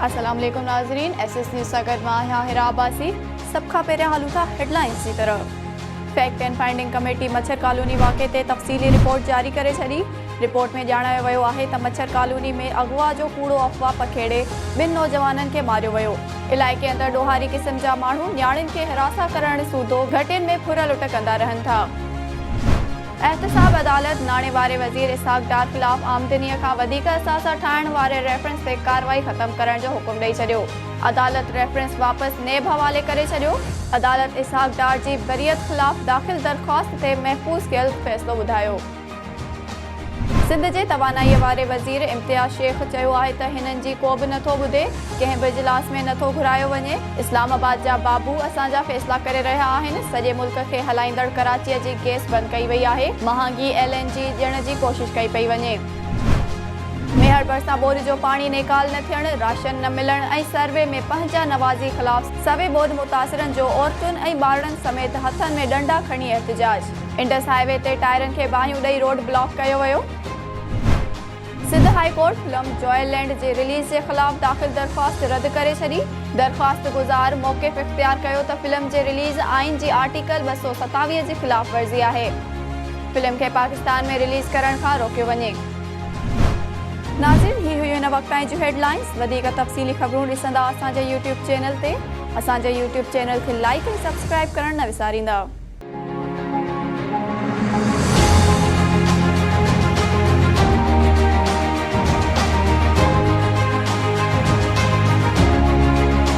अस्सलाम वालेकुम नाज़रीन, एसएस न्यूज़ सां गॾु मां आहियां हिरा अब्बासी। सभ खां पहिरियां हलूं था हेडलाइंस जी तरफ़। फैक्ट एंड फाइंडिंग कमेटी मच्छर कॉलोनी वाक़े ते तफ़सीली रिपोर्ट जारी करे छॾी। रिपोर्ट में ॼाणायो वियो आहे त मच्छर कॉलोनी में अगवा जो कूड़ो अफ़वाह पखेड़े 2 नौजवाननि खे मारियो वियो। इलाइक़े अंदरि ॾोहारी क़िस्म जा माण्हू न्याणियुनि खे हिरासा करण सूधो घटियुनि में फुर लुट कंदा रहनि था। एहतसाब अदालत नाणे वारे वज़ीर इसहाक़ डार ख़िलाफ़ आमदनीअ खां वधीक असासा ठाहिण वारे रेफरेंस ते कार्रवाई ख़त्म करण जो हुकुम ॾेई छॾियो। अदालत रेफरेंस वापसि नेब हवाले करे छॾियो। अदालत इसहाक़ डार जी बरियत ख़िलाफ़ दाख़िल दरख़्वास्त ते महफ़ूज़ कयल फ़ैसिलो ॿुधायो। सिंध जे तवानाईअ वारे वज़ीर इम्तियाज़ शेख चयो आहे त हिननि जी को बि नथो ॿुधे, कंहिं बि इजलास में नथो घुरायो वञे। इस्लामाबाद जा बाबू असांजा फ़ैसिला करे रहिया आहिनि। सॼे मुल्क खे हलाईंदड़ कराचीअ जी गैस बंदि कई वई आहे। महांगी LNG ॾियण जी कोशिशि कई पई वञे। मेहर भरिसां ॿोरी जो पाणी नेकाल न थियणु, राशन न मिलण ऐं सर्वे में पंहिंजा नवाज़ी ख़िलाफ़ सवे ॿोध मुतासिरनि जो औरतुनि ऐं ॿारनि समेत हथनि में डंडा खणी एहतिजाज। इंडस हाईवे ते टायरनि खे बाहियूं ॾेई रोड ब्लॉक कयो वियो। Sindh high court film Joyland जे रिलीज़ जे ख़िलाफ़ दाख़िल दरख़्वास्त रद्द करे छॾी। दरख़्वास्त गुज़ार मौक़िफ़ इख़्तियार कयो त फिल्म जे रिलीज़ आइन जी आर्टिकल 227 जी ख़िलाफ़ वर्ज़ी आहे। फिल्म खे पाकिस्तान में रिलीज़ करण खां रोकियो वञे। नाज़रीन, ही हुयूं हिन वक़्त जूं हेडलाइंस। वधीक तफ़सीली ख़बरूं ॾिसंदा असांजे YouTube चैनल ते। असांजे YouTube चैनल खे लाइक ऐं सब्सक्राइब करणु न विसारींदा।